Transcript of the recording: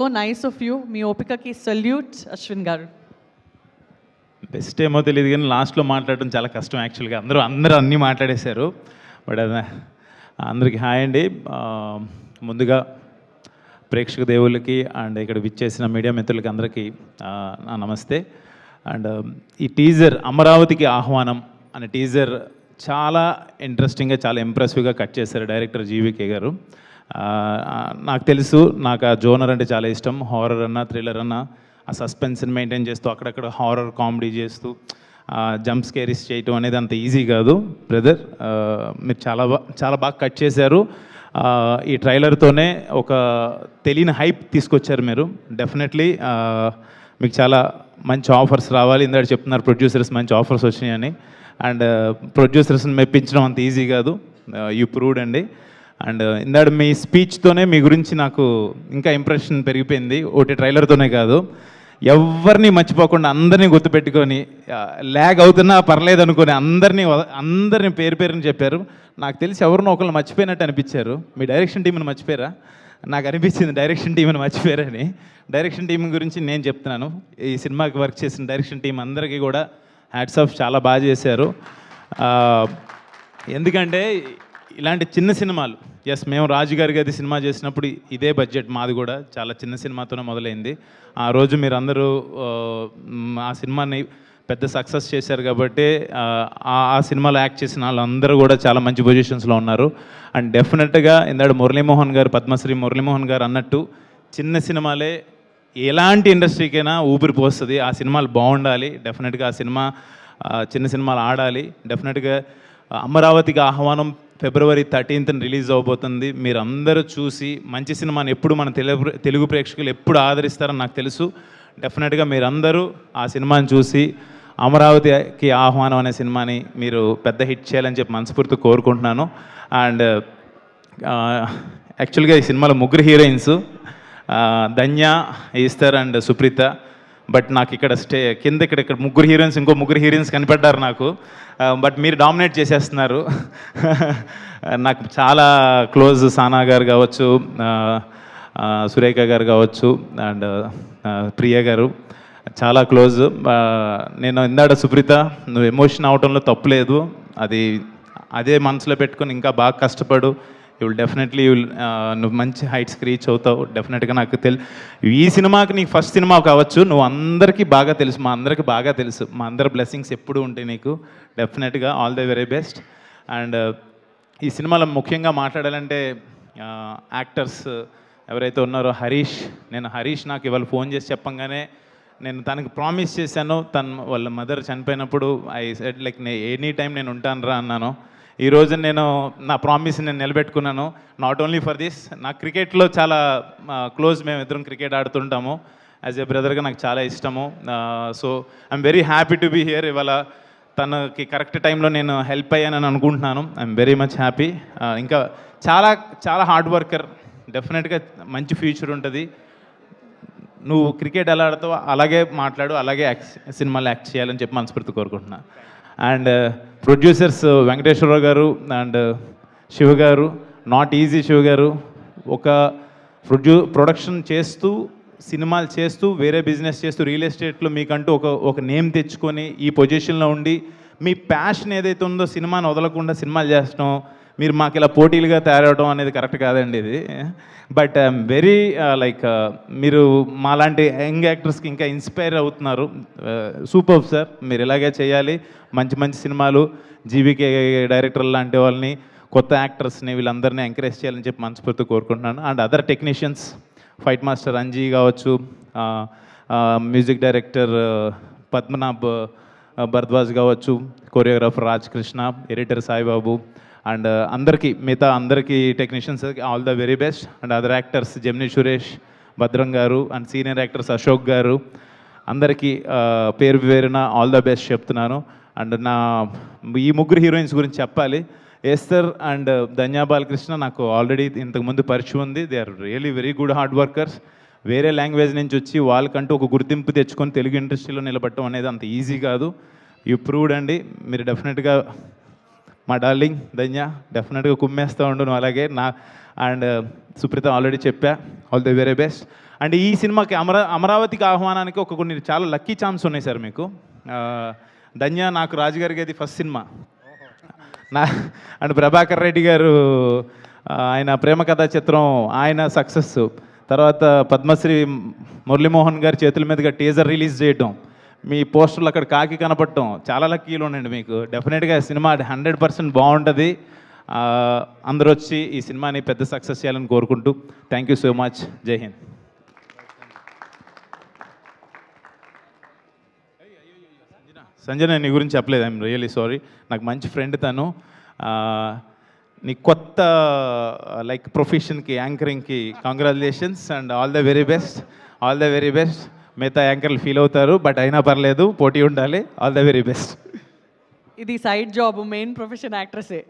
So nice of you. మీ ఓపికకి salute Ashwin garu. Best ఏమో తెలియదు కానీ లాస్ట్లో మాట్లాడడం చాలా కష్టం యాక్చువల్గా. అందరూ అన్నీ మాట్లాడేశారు. బట్ అది అందరికీ హాయ్ అండి. ముందుగా ప్రేక్షక దేవుళ్ళకి అండ్ ఇక్కడ విచ్చేసిన మీడియా మిత్రులకి అందరికీ నా నమస్తే. అండ్ ఈ టీజర్ అమరావతికి ఆహ్వానం అనే టీజర్ చాలా ఇంట్రెస్టింగ్గా చాలా ఇంప్రెసివ్గా కట్ చేశారు డైరెక్టర్ జీవీకే గారు. నాకు తెలుసు, నాకు ఆ జోనర్ అంటే చాలా ఇష్టం. హారర్ అన్నా థ్రిల్లర్ అన్నా ఆ సస్పెన్స్ని మెయింటైన్ చేస్తూ అక్కడక్కడ హారర్ కామెడీ చేస్తూ జంప్ స్కేరీస్ చేయటం అనేది అంత ఈజీ కాదు బ్రదర్. మీరు చాలా బాగా కట్ చేశారు. ఈ ట్రైలర్తోనే ఒక తెలియని హైప్ తీసుకొచ్చారు మీరు. డెఫినెట్లీ మీకు చాలా మంచి ఆఫర్స్ రావాలి. ఇందాక చెప్తున్నారు ప్రొడ్యూసర్స్ మంచి ఆఫర్స్ వచ్చినాయని. అండ్ ప్రొడ్యూసర్స్ని మెప్పించడం అంత ఈజీ కాదు. యూ ప్రూవ్డ్ అండి. అండ్ ఇందాక మీ స్పీచ్తోనే మీ గురించి నాకు ఇంకా ఇంప్రెషన్ పెరిగిపోయింది. ఒకటి ట్రైలర్తోనే కాదు, ఎవరిని మర్చిపోకుండా అందరినీ గుర్తుపెట్టుకొని ల్యాగ్ అవుతున్నా పర్లేదు అనుకొని అందరినీ పేరుని చెప్పారు. నాకు తెలిసి ఎవరినో ఒకళ్ళు మర్చిపోయినట్టు అనిపించారు. మీ డైరెక్షన్ టీంని మర్చిపోయారా? నాకు అనిపించింది డైరెక్షన్ టీంని మర్చిపోయారని. డైరెక్షన్ టీం గురించి నేను చెప్తున్నాను. ఈ సినిమాకి వర్క్ చేసిన డైరెక్షన్ టీం అందరికీ కూడా హ్యాట్స్ ఆఫ్, చాలా బాగా చేశారు. ఎందుకంటే ఇలాంటి చిన్న సినిమాలు, ఎస్ మేము రాజుగారి గది సినిమా చేసినప్పుడు ఇదే బడ్జెట్ మాది కూడా చాలా చిన్న సినిమాతోనే మొదలైంది. ఆ రోజు మీరు అందరూ ఆ సినిమాని పెద్ద సక్సెస్ చేశారు కాబట్టి ఆ సినిమాలో యాక్ట్ చేసిన వాళ్ళందరూ కూడా చాలా మంచి పొజిషన్స్లో ఉన్నారు. అండ్ డెఫినెట్గా ఇందాక మురళీమోహన్ గారు, పద్మశ్రీ మురళీమోహన్ గారు అన్నట్టు చిన్న సినిమాలే ఎలాంటి ఇండస్ట్రీకైనా ఊపిరి పోస్తుంది. ఆ సినిమాలు బాగుండాలి. డెఫినెట్గా ఆ సినిమా చిన్న సినిమాలు ఆడాలి. డెఫినెట్గా అమరావతికి ఆహ్వానం February 13th రిలీజ్ అవబోతుంది. మీరు అందరూ చూసి మంచి సినిమాని ఎప్పుడు మన తెలుగు ప్రేక్షకులు ఎప్పుడు ఆదరిస్తారని నాకు తెలుసు. డెఫినెట్గా మీరందరూ ఆ సినిమాని చూసి అమరావతికి ఆహ్వానం అనే సినిమాని మీరు పెద్ద హిట్ చేయాలని చెప్పి మనస్ఫూర్తి కోరుకుంటున్నాను. అండ్ యాక్చువల్గా ఈ సినిమాలో ముగ్గురు heroines, Dhanya, ఈస్తర్ and Supritha. But నాకు ఇక్కడ ఇక్కడ ముగ్గురు హీరోయిన్స్, ఇంకో ముగ్గురు హీరోయిన్స్ కనిపడ్డారు నాకు. బట్ మీరు డామినేట్ చేసేస్తున్నారు. నాకు చాలా క్లోజ్ సానా గారు కావచ్చు, సురేఖ గారు కావచ్చు, అండ్ ప్రియ గారు చాలా క్లోజ్. నేను ఇందాక సుప్రీత, నువ్వు ఎమోషన్ అవటంలో తప్పులేదు. అదే మనసులో పెట్టుకొని ఇంకా బాగా కష్టపడు. డెఫినెట్లీ నువ్వు మంచి హైట్స్కి రీచ్ అవుతావు. డెఫినెట్గా నాకు ఈ సినిమాకి నీకు ఫస్ట్ సినిమా కావచ్చు, నువ్వు అందరికీ బాగా తెలుసు, మా అందరికీ బాగా తెలుసు. మా అందరి బ్లెస్సింగ్స్ ఎప్పుడూ ఉంటాయి నీకు. డెఫినెట్గా all the very best. And ఈ సినిమాలో ముఖ్యంగా మాట్లాడాలంటే యాక్టర్స్ ఎవరైతే ఉన్నారో, హరీష్ నాకు ఇవాళ ఫోన్ చేసి చెప్పంగానే నేను తనకి ప్రామిస్ చేశాను. వాళ్ళ మదర్ చనిపోయినప్పుడు I said like any time నేను ఉంటాను రా అన్నాను. ఈరోజు నేను నా ప్రామిస్ నేను నిలబెట్టుకున్నాను. నాట్ ఓన్లీ ఫర్ దిస్, నా క్రికెట్లో చాలా క్లోజ్, మేము ఇద్దరం క్రికెట్ ఆడుతుంటాము. యాజ్ ఏ బ్రదర్గా నాకు చాలా ఇష్టము. So I'm very happy to be here. ఇవాళ తనకి కరెక్ట్ టైంలో నేను హెల్ప్ అయ్యానని అనుకుంటున్నాను. I'm very much happy. ఇంకా చాలా చాలా హార్డ్ వర్కర్. డెఫినెట్గా మంచి ఫ్యూచర్ ఉంటుంది. నువ్వు క్రికెట్ ఎలా ఆడతావో అలాగే మాట్లాడు, అలాగే సినిమాలో యాక్ట్ చేయాలని చెప్పి మనస్ఫూర్తి కోరుకుంటున్నాను. అండ్ ప్రొడ్యూసర్స్ వెంకటేశ్వరరావు గారు అండ్ శివ గారు, నాట్ ఈజీ. శివ గారు ఒక ప్రొడక్షన్ చేస్తూ, సినిమాలు చేస్తూ, వేరే బిజినెస్ చేస్తూ, రియల్ ఎస్టేట్లో మీకంటూ ఒక నేమ్ తెచ్చుకొని ఈ పొజిషన్లో ఉండి మీ ప్యాషన్ ఏదైతే ఉందో సినిమాని వదలకుండా సినిమాలు చేస్తాం, మీరు మాకు ఇలా పోటీలుగా తయారవడం అనేది కరెక్ట్ కాదండి ఇది. బట్ ఐఎమ్ వెరీ లైక్ మీరు మాలాంటి యంగ్ యాక్టర్స్కి ఇంకా ఇన్స్పైర్ అవుతున్నారు. సూపర్ సార్, మీరు ఇలాగే చేయాలి. మంచి మంచి సినిమాలు, జీవీకే డైరెక్టర్ లాంటి వాళ్ళని, కొత్త యాక్టర్స్ని, వీళ్ళందరినీ ఎంకరేజ్ చేయాలని చెప్పి మనస్ఫూర్తి కోరుకుంటున్నాను. And other technicians, fight master Anji కావచ్చు, మ్యూజిక్ డైరెక్టర్ పద్మనాభ్ భరద్వాజ్ కావచ్చు, choreographer Raj Krishna, editor Saibabu, and మిగతా అందరికీ technicians all the very best. And other actors Gemini Suresh, Bhadram garu, and senior actors Ashok garu, అందరికీ పేరున ఆల్ ద బెస్ట్ చెప్తున్నాను. అండ్ ఈ ముగ్గురు హీరోయిన్స్ గురించి చెప్పాలి. ఎస్తర్ అండ్ ధన్యా బాలకృష్ణ నాకు ఆల్రెడీ ఇంతకుముందు పరిచయం ఉంది. They are really very good hard workers. వేరే లాంగ్వేజ్ నుంచి వచ్చి వాళ్ళకంటూ ఒక గుర్తింపు తెచ్చుకొని తెలుగు ఇండస్ట్రీలో నిలబడటం అనేది అంత ఈజీ కాదు. యూ ప్రూవ్డ్ అండి. మీరు డెఫినెట్గా మా డార్లింగ్ ధన్య డెఫినెట్గా కుమ్మేస్తూ ఉండు నువ్వు అలాగే. అండ్ సుప్రీత ఆల్రెడీ చెప్పా, all the very best. And ఈ సినిమాకి అమరావతికి ఆహ్వానానికి కొన్ని చాలా లక్కీ ఛాన్స్ ఉన్నాయి సార్ మీకు. ధన్య నాకు రాజుగారికి అది first cinema and Prabhakar Reddy గారు ఆయన ప్రేమ కథా చిత్రం ఆయన సక్సెస్, తర్వాత పద్మశ్రీ మురళీమోహన్ గారి చేతుల మీదుగా టీజర్ రిలీజ్ చేయటం, మీ పోస్టర్లు అక్కడ కాకి కనపడటం, చాలా లక్కీలు ఉండండి మీకు. డెఫినెట్గా సినిమా 100% బాగుంటుంది. అందరూ వచ్చి ఈ సినిమాని పెద్ద సక్సెస్ చేయాలని కోరుకుంటూ థ్యాంక్ యూ సో మచ్. జై హింద్. సంజన నీ గురించి చెప్పలేదు, ఐఎమ్ రియలీ సారీ. నాకు మంచి ఫ్రెండ్ తను. నీ కొత్త లైక్ ప్రొఫెషన్కి యాంకరింగ్కి congratulations and all the very best. All the very best. మిగతా యాంకర్లు ఫీల్ అవుతారు, బట్ అయినా పర్లేదు, పోటీ ఉండాలి. All the very best. ఇది సైడ్ జాబ్, మెయిన్ ప్రొఫెషన్ యాక్ట్రెసే.